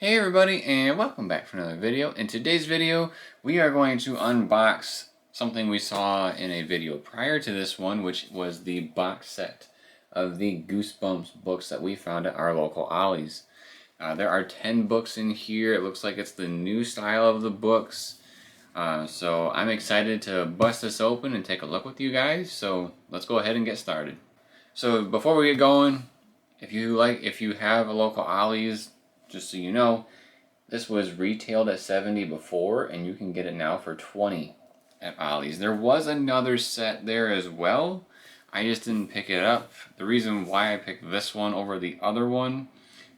Hey everybody, and welcome back for another video. In today's video, we are going to unbox something we saw in a video prior to this one, which was the box set of the Goosebumps books that we found at our local Ollie's. There are 10 books in here. It looks like it's the new style of the books. So I'm excited to bust this open and take a look with you guys. So let's go ahead and get started. So before we get going, if you have a local Ollie's, just so you know, this was retailed at $70 before, and you can get it now for $20 at Ollie's. There was another set there as well. I just didn't pick it up. The reason why I picked this one over the other one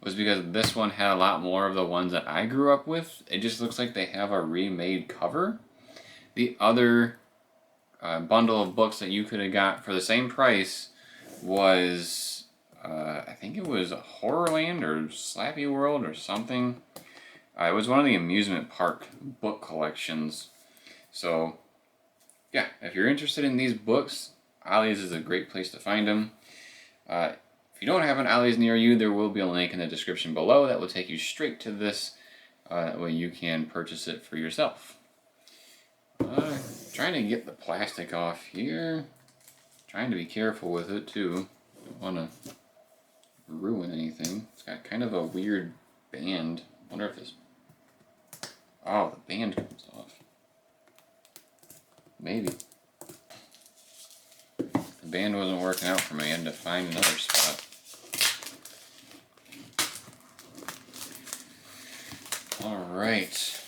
was because this one had a lot more of the ones that I grew up with. It just looks like they have a remade cover. The other bundle of books that you could have got for the same price was I think it was Horrorland or Slappy World or something. It was one of the amusement park book collections. So, yeah, if you're interested in these books, Ollie's is a great place to find them. If you don't have an Ollie's near you, there will be a link in the description below that will take you straight to this. That way you can purchase it for yourself. Trying to get the plastic off here. Trying to be careful with it too. Don't want to ruin anything. It's got kind of a weird band. Wonder if it's... Oh, the band comes off. Maybe. The band wasn't working out for me. I had to find another spot. Alright.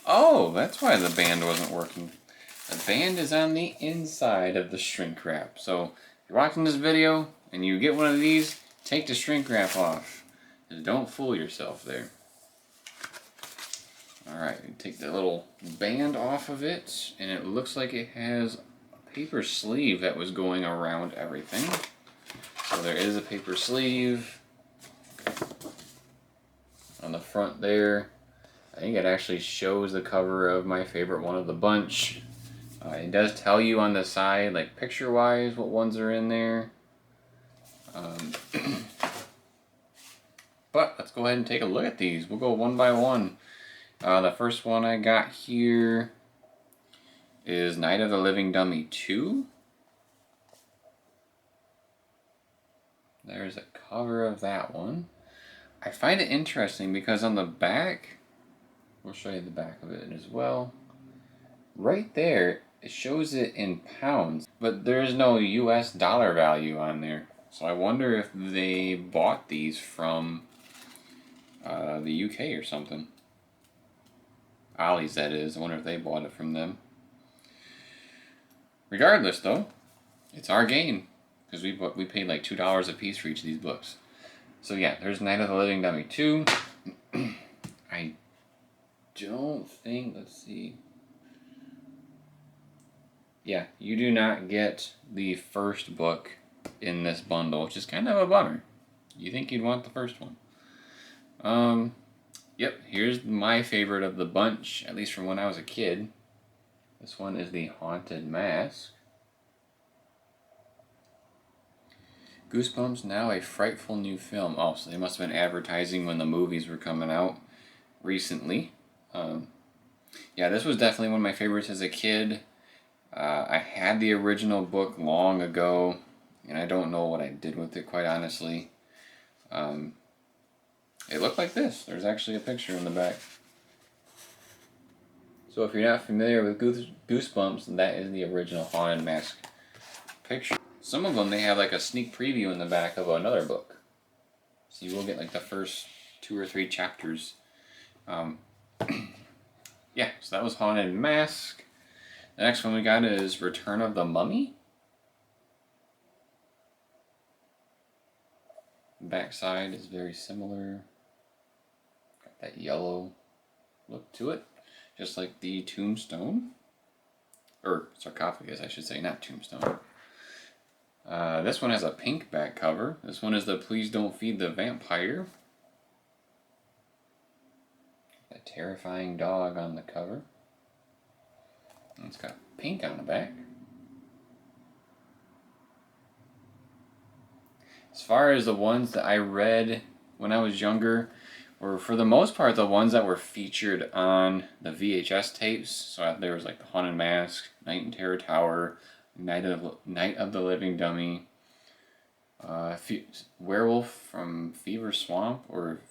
Oh, that's why the band wasn't working. The band is on the inside of the shrink wrap. So, if you're watching this video and you get one of these, take the shrink wrap off. Just don't fool yourself there. Alright, take the little band off of it, and it looks like it has a paper sleeve that was going around everything. So there is a paper sleeve on the front there. I think it actually shows the cover of my favorite one of the bunch. It does tell you on the side, like picture-wise, what ones are in there. But let's go ahead and take a look at these. We'll go one by one. The first one I got here is Night of the Living Dummy 2. There's a cover of that one. I find it interesting because on the back, we'll show you the back of it as well. Right there, it shows it in pounds, but there's no US dollar value on there. So I wonder if they bought these from the UK or something. Ollie's, that is. I wonder if they bought it from them. Regardless, though, it's our gain, because we paid like $2 a piece for each of these books. So yeah, there's Night of the Living Dummy 2. I don't think, let's see. Yeah, you do not get the first book in this bundle, which is kind of a bummer. You think you'd want the first one. Yep, here's my favorite of the bunch, at least from when I was a kid. This one is The Haunted Mask. Goosebumps, now a frightful new film. Oh, so they must have been advertising when the movies were coming out recently. Yeah, this was definitely one of my favorites as a kid. I had the original book long ago, and I don't know what I did with it, quite honestly. It looked like this. There's actually a picture in the back. So if you're not familiar with Goosebumps, that is the original Haunted Mask picture. Some of them, they have like a sneak preview in the back of another book. So you will get like the first 2 or 3 chapters. Yeah, so that was Haunted Mask. The next one we got is Return of the Mummy. Backside is very similar. Got that yellow look to it, just like the tombstone. Or sarcophagus, I should say, not tombstone. This one has a pink back cover. This one is the Please Don't Feed the Vampire. A terrifying dog on the cover. And it's got pink on the back. As far as the ones that I read when I was younger were, for the most part, the ones that were featured on the VHS tapes. So there was like the Haunted Mask, Night in Terror Tower, Night of the Living Dummy, Werewolf from Fever Swamp, or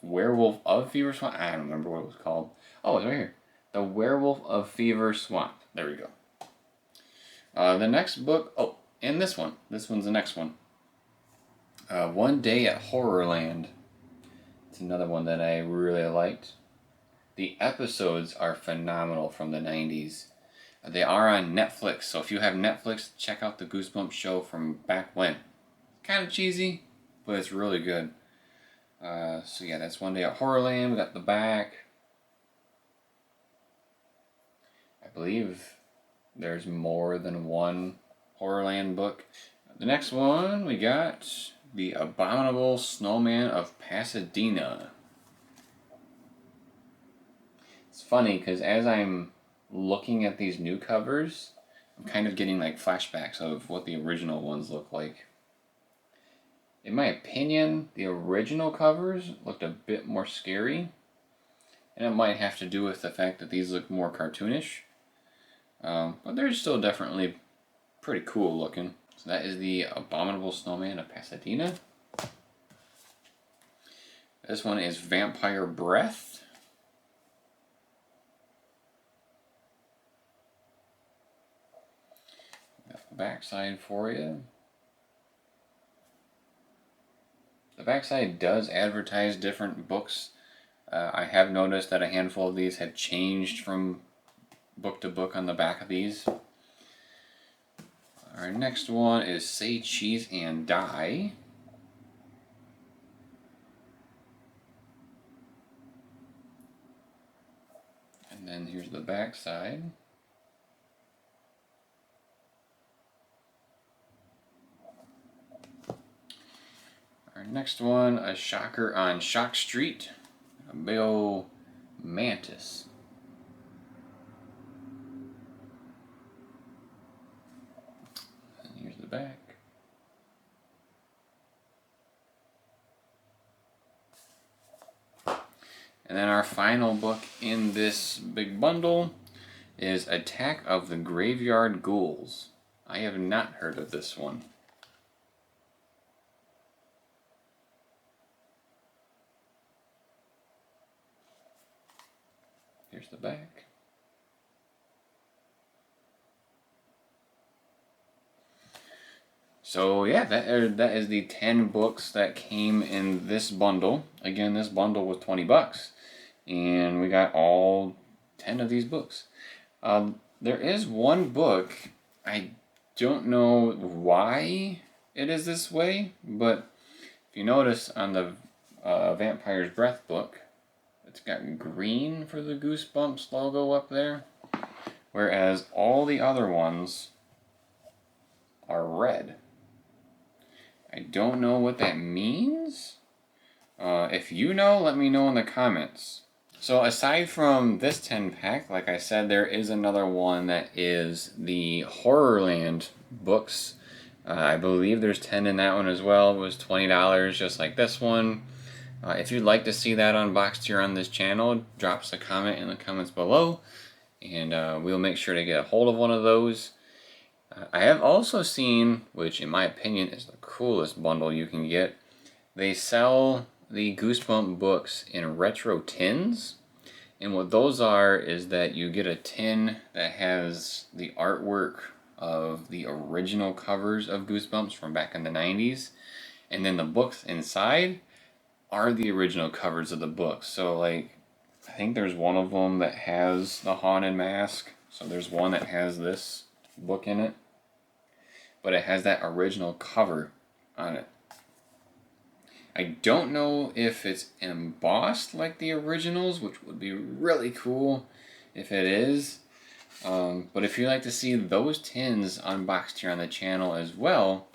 Werewolf of Fever Swamp. I don't remember what it was called. Oh, it's right here. The Werewolf of Fever Swamp. There we go. The next book. Oh, and this one. This one's the next one. One Day at Horrorland. It's another one that I really liked. The episodes are phenomenal from the 90s. They are on Netflix, so if you have Netflix, check out the Goosebumps show from back when. Kind of cheesy, but it's really good. So yeah, that's One Day at Horrorland. We got the back. I believe there's more than one Horrorland book. The next one we got The Abominable Snowman of Pasadena. It's funny because as I'm looking at these new covers, I'm kind of getting like flashbacks of what the original ones look like. In my opinion, the original covers looked a bit more scary, and it might have to do with the fact that these look more cartoonish, but they're still definitely pretty cool looking. So that is The Abominable Snowman of Pasadena. This one is Vampire Breath. Got the backside for you. The backside does advertise different books. I have noticed that a handful of these have changed from book to book on the back of these. Our next one is Say Cheese and Die. And then here's the backside. Our next one, a shocker on Shock Street, a big ol' mantis. And here's the back. And then our final book in this big bundle is Attack of the Graveyard Ghouls. I have not heard of this one. Here's the back. So yeah, that is the 10 books that came in this bundle. Again, this bundle was $20, and we got all 10 of these books. There is one book, I don't know why it is this way, but if you notice on the Vampire's Breath book, it's got green for the Goosebumps logo up there, whereas all the other ones are red. I don't know what that means. If you know, let me know in the comments. So aside from this 10 pack, like I said, there is another one that is the Horrorland books. I believe there's 10 in that one as well. It was $20 just like this one. If you'd like to see that unboxed here on this channel, drop us a comment in the comments below, and we'll make sure to get a hold of one of those. I have also seen, which in my opinion is the coolest bundle you can get, they sell the Goosebump books in retro tins. And what those are is that you get a tin that has the artwork of the original covers of Goosebumps from back in the 90s, and then the books inside are the original covers of the books. So like, I think there's one of them that has the Haunted Mask. So there's one that has this book in it, but it has that original cover on it. I don't know if it's embossed like the originals, which would be really cool if it is. But if you'd like to see those tins unboxed here on the channel as well,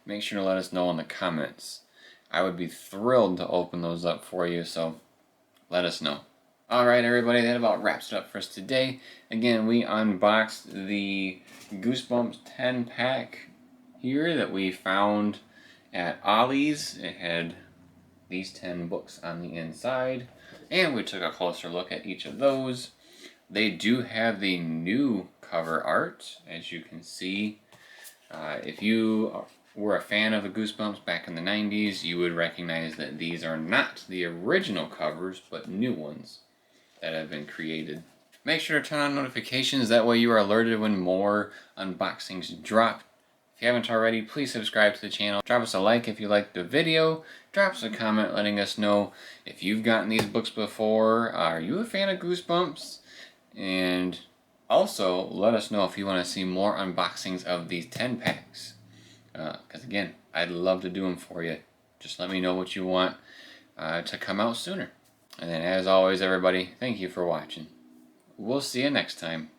make sure to let us know in the comments. I would be thrilled to open those up for you, so let us know. Alright everybody, that about wraps it up for us today. Again, we unboxed the Goosebumps 10 pack here that we found at Ollie's. It had these 10 books on the inside, and we took a closer look at each of those. They do have the new cover art, as you can see. If you were a fan of the Goosebumps back in the 90s, you would recognize that these are not the original covers, but new ones that have been created. Make sure to turn on notifications, that way you are alerted when more unboxings drop. If you haven't already, please subscribe to the channel. Drop us a like if you liked the video. Drop us a comment letting us know if you've gotten these books before. Are you a fan of Goosebumps? And also, let us know if you want to see more unboxings of these 10 packs. Because again, I'd love to do them for you. Just let me know what you want to come out sooner. And then as always, everybody, thank you for watching. We'll see you next time.